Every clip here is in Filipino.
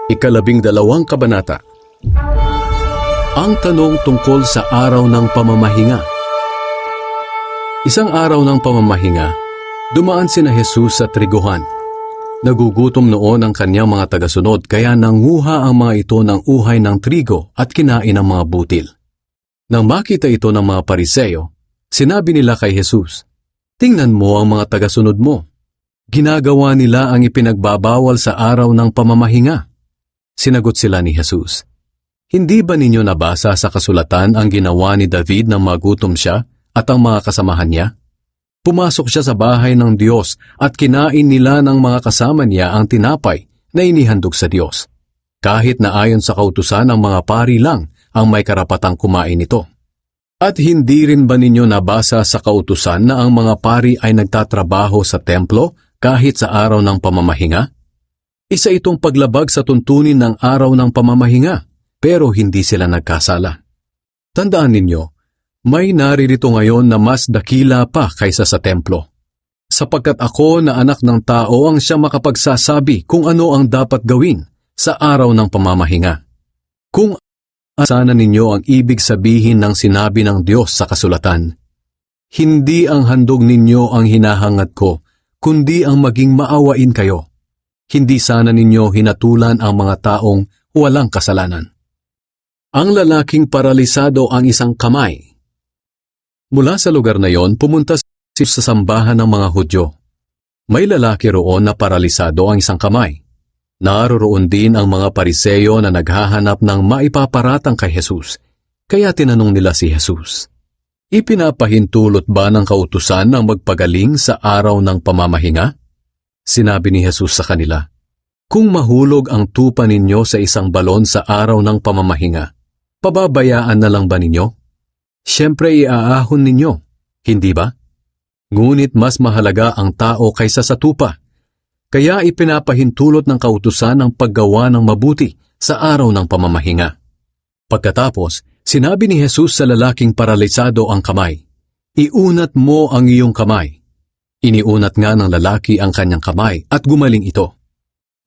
Ikalabing-dalawang kabanata. Ang tanong tungkol sa araw ng pamamahinga. Isang araw ng pamamahinga, dumaan sina Jesus sa triguhan. Nagugutom noon ang kanyang mga tagasunod kaya nanguha ang mga ito ng uhay ng trigo at kinain ang mga butil. Nang makita ito ng mga Pariseo, sinabi nila kay Jesus, "Tingnan mo ang mga tagasunod mo. Ginagawa nila ang ipinagbabawal sa araw ng pamamahinga." Sinagot sila ni Jesus, "Hindi ba ninyo nabasa sa kasulatan ang ginawa ni David nang magutom siya at ang mga kasamahan niya? Pumasok siya sa bahay ng Diyos at kinain nila ng mga kasama niya ang tinapay na inihandog sa Diyos. Kahit na ayon sa kautusan ng mga pari lang ang may karapatang kumain nito. At hindi rin ba ninyo nabasa sa kautusan na ang mga pari ay nagtatrabaho sa templo kahit sa araw ng pamamahinga? Isa itong paglabag sa tuntunin ng araw ng pamamahinga, pero hindi sila nagkasala. Tandaan ninyo, may naririto ngayon na mas dakila pa kaysa sa templo. Sapagkat ako na anak ng tao ang siya makapagsasabi kung ano ang dapat gawin sa araw ng pamamahinga. Kung sana ninyo ang ibig sabihin ng sinabi ng Diyos sa kasulatan, "Hindi ang handog ninyo ang hinahangad ko, kundi ang maging maawain kayo. Hindi sana ninyo hinatulan ang mga taong walang kasalanan." Ang lalaking paralisado ang isang kamay. Mula sa lugar na yon, pumunta siya sa sambahan ng mga Hudyo. May lalaki roon na paralisado ang isang kamay. Naroroon din ang mga Pariseo na naghahanap ng maipaparatang kay Jesus, kaya tinanong nila si Jesus, "Ipinapahintulot ba ng kautusan ang magpagaling sa araw ng pamamahinga?" Sinabi ni Jesus sa kanila, "Kung mahulog ang tupa ninyo sa isang balon sa araw ng pamamahinga, pababayaan na lang ba ninyo? Siyempre iaahon ninyo, hindi ba? Ngunit mas mahalaga ang tao kaysa sa tupa. Kaya ipinapahintulot ng kautusan ang paggawa ng mabuti sa araw ng pamamahinga." Pagkatapos, sinabi ni Jesus sa lalaking paralisado ang kamay, "Iunat mo ang iyong kamay." Iniunat nga ng lalaki ang kanyang kamay at gumaling ito.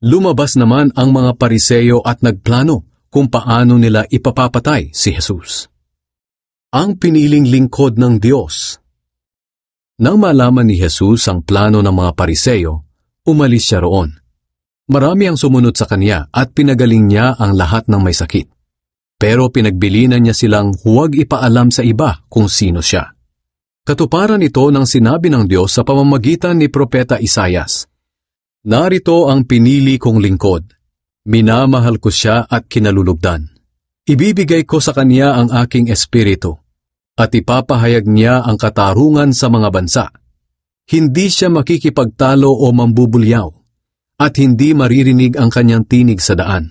Lumabas naman ang mga Pariseo at nagplano kung paano nila ipapapatay si Jesus. Ang piniling lingkod ng Diyos. Nang malaman ni Jesus ang plano ng mga Pariseo, umalis siya roon. Marami ang sumunod sa kanya at pinagaling niya ang lahat ng may sakit. Pero pinagbilinan niya silang huwag ipaalam sa iba kung sino siya. Katuparan ito ng sinabi ng Diyos sa pamamagitan ni Propeta Isaias, "Narito ang pinili kong lingkod. Minamahal ko siya at kinalulugdan. Ibibigay ko sa kanya ang aking espiritu, at ipapahayag niya ang katarungan sa mga bansa. Hindi siya makikipagtalo o mambubulyaw, at hindi maririnig ang kanyang tinig sa daan.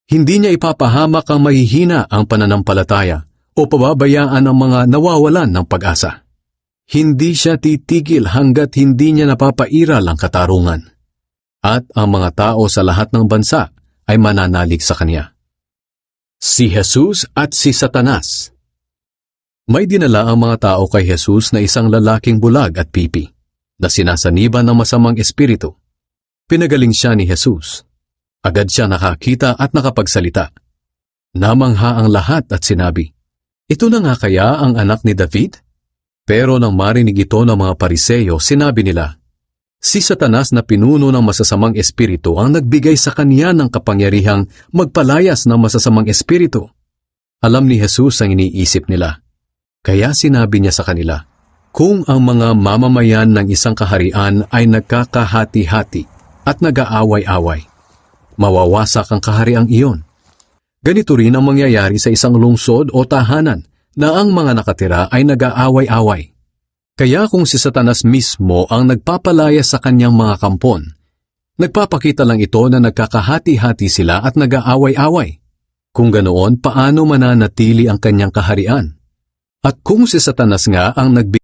Hindi niya ipapahamak ang mahihina ang pananampalataya o pababayaan ang mga nawawalan ng pag-asa. Hindi siya titigil hanggat hindi niya napapairal ang katarungan. At ang mga tao sa lahat ng bansa ay mananalig sa kanya." Si Jesus at si Satanas. May dinala ang mga tao kay Jesus na isang lalaking bulag at pipi, na sinasaniban ng masamang espiritu. Pinagaling siya ni Jesus. Agad siya nakakita at nakapagsalita. Namangha ang lahat at sinabi, "Ito na nga kaya ang anak ni David?" Pero nang marinig ito ng mga Pariseo, sinabi nila, "Si Satanas na pinuno ng masasamang espiritu ang nagbigay sa kanya ng kapangyarihang magpalayas ng masasamang espiritu." Alam ni Jesus ang iniisip nila. Kaya sinabi niya sa kanila, "Kung ang mga mamamayan ng isang kaharian ay nagkakahati-hati at nag-aaway-away, mawawasak ang kahariang iyon. Ganito rin ang mangyayari sa isang lungsod o tahanan na ang mga nakatira ay nag-aaway-away. Kaya kung si Satanas mismo ang nagpapalaya sa kanyang mga kampon, nagpapakita lang ito na nagkakahati-hati sila at nag-aaway-away. Kung ganoon, paano mananatili ang kanyang kaharian? At kung si Satanas nga ang nagbigay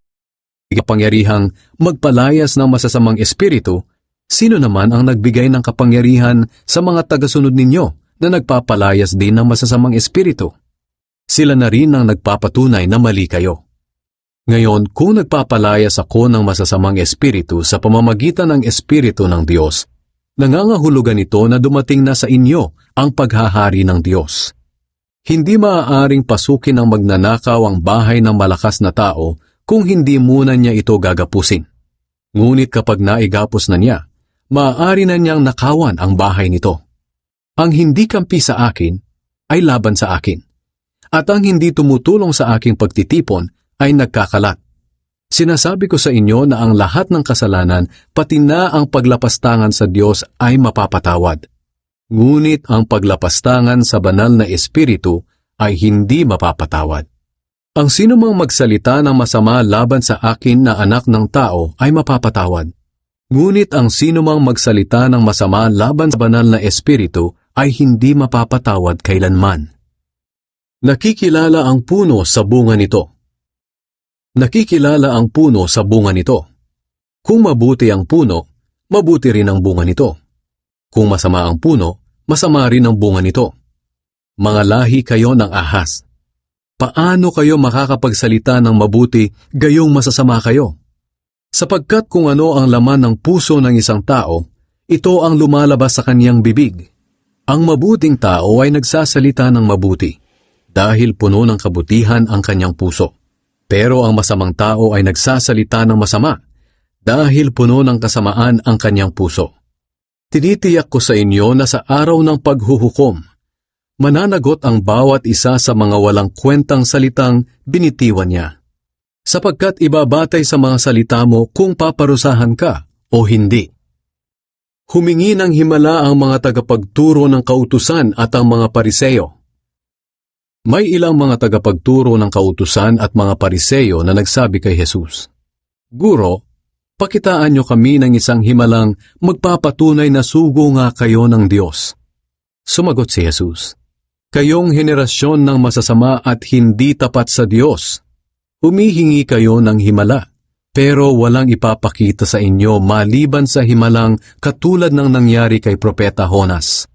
kapangyarihang magpalayas ng masasamang espiritu, sino naman ang nagbigay ng kapangyarihan sa mga tagasunod ninyo na nagpapalayas din ng masasamang espiritu? Sila na rin ang nagpapatunay na mali kayo. Ngayon, kung nagpapalayas ako ng masasamang espiritu sa pamamagitan ng Espiritu ng Diyos, nangangahulugan ito na dumating na sa inyo ang paghahari ng Diyos. Hindi maaaring pasukin ng magnanakaw ang bahay ng malakas na tao kung hindi muna niya ito gagapusin. Ngunit kapag naigapos na niya, maaari na niyang nakawan ang bahay nito. Ang hindi kampi sa akin ay laban sa akin, at ang hindi tumutulong sa aking pagtitipon ay nagkakalat. Sinasabi ko sa inyo na ang lahat ng kasalanan, pati na ang paglapastangan sa Diyos ay mapapatawad. Ngunit ang paglapastangan sa banal na espiritu ay hindi mapapatawad. Ang sinumang magsalita ng masama laban sa akin na anak ng tao ay mapapatawad. Ngunit ang sinumang magsalita ng masama laban sa banal na espiritu ay hindi mapapatawad kailanman. Nakikilala ang puno sa bunga nito. Nakikilala ang puno sa bunga nito. Kung mabuti ang puno, mabuti rin ang bunga nito. Kung masama ang puno, masama rin ang bunga nito. Mga lahi kayo ng ahas. Paano kayo makakapagsalita ng mabuti gayong masasama kayo? Sapagkat kung ano ang laman ng puso ng isang tao, ito ang lumalabas sa kaniyang bibig. Ang mabuting tao ay nagsasalita ng mabuti, dahil puno ng kabutihan ang kanyang puso. Pero ang masamang tao ay nagsasalita ng masama, dahil puno ng kasamaan ang kanyang puso. Tinitiyak ko sa inyo na sa araw ng paghuhukom, mananagot ang bawat isa sa mga walang kwentang salitang binitiwan niya. Sapagkat ibabatay sa mga salita mo kung paparusahan ka o hindi. Humingi ng himala ang mga tagapagturo ng kautusan at ang mga pariseyo. May ilang mga tagapagturo ng kautusan at mga pariseyo na nagsabi kay Jesus, "Guro, pakitaan niyo kami ng isang himalang magpapatunay na sugo nga kayo ng Diyos." Sumagot si Jesus, "Kayong henerasyon ng masasama at hindi tapat sa Diyos. Humihingi kayo ng himala, pero walang ipapakita sa inyo maliban sa himalang katulad ng nangyari kay Propeta Jonas.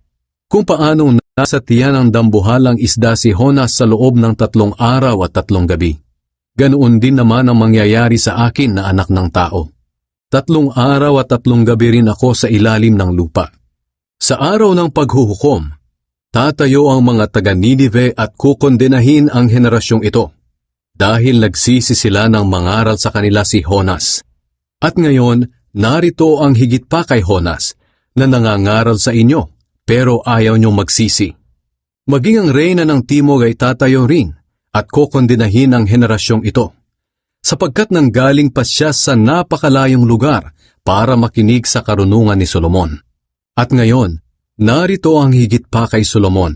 Kung paanong nasa tiyan ng dambuhalang isda si Jonas sa loob ng 3 araw at 3 gabi. Ganoon din naman ang mangyayari sa akin na anak ng tao. 3 araw at 3 gabi rin ako sa ilalim ng lupa. Sa araw ng paghuhukom, tatayo ang mga taga-Ninive at kukondenahin ang henerasyong ito, dahil nagsisi sila ng mangaral sa kanila si Jonas. At ngayon, narito ang higit pa kay Jonas, na nangangaral sa inyo, pero ayaw niyong magsisi. Maging ang reyna ng timog ay tatayo rin at kukondenahin ang henerasyong ito, sapagkat nanggaling pa siya sa napakalayong lugar para makinig sa karunungan ni Solomon. At ngayon, narito ang higit pa kay Solomon,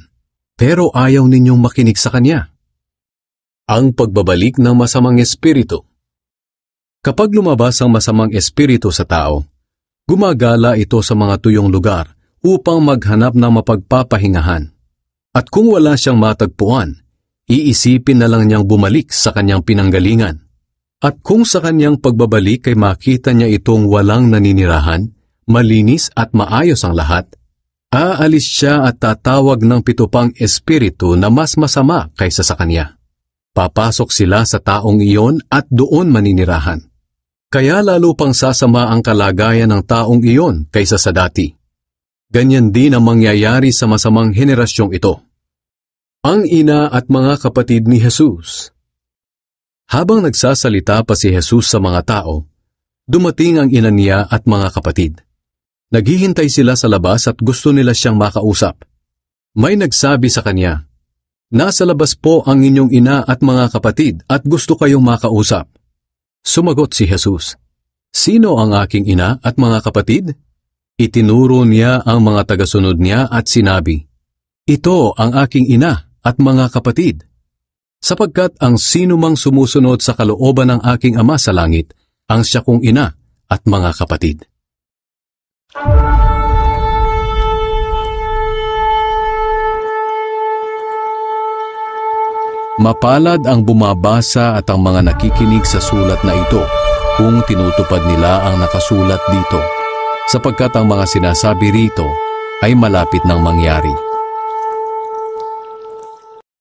pero ayaw ninyong makinig sa kanya. Ang pagbabalik ng masamang espiritu. Kapag lumabas ang masamang espiritu sa tao, gumagala ito sa mga tuyong lugar upang maghanap ng mapagpapahingahan. At kung wala siyang matagpuan, iisipin na lang niyang bumalik sa kanyang pinanggalingan. At kung sa kanyang pagbabalik ay makita niya itong walang naninirahan, malinis at maayos ang lahat, aalis siya at tatawag ng 7 pang espiritu na mas masama kaysa sa kanya. Papasok sila sa taong iyon at doon maninirahan. Kaya lalo pang sasama ang kalagayan ng taong iyon kaysa sa dati. Ganyan din ang mangyayari sa masamang henerasyong ito. Ang ina at mga kapatid ni Jesus. Habang nagsasalita pa si Jesus sa mga tao, dumating ang ina niya at mga kapatid. Naghihintay sila sa labas at gusto nila siyang makausap. May nagsabi sa kanya, "Nasa labas po ang inyong ina at mga kapatid at gusto kayong makausap." Sumagot si Jesus, "Sino ang aking ina at mga kapatid?" Itinuro niya ang mga tagasunod niya at sinabi, "Ito ang aking ina at mga kapatid. Sapagkat ang sinumang sumusunod sa kalooban ng aking Ama sa langit, ang siya kong ina at mga kapatid." Mapalad ang bumabasa at ang mga nakikinig sa sulat na ito kung tinutupad nila ang nakasulat dito, sapagkat ang mga sinasabi rito ay malapit ng mangyari.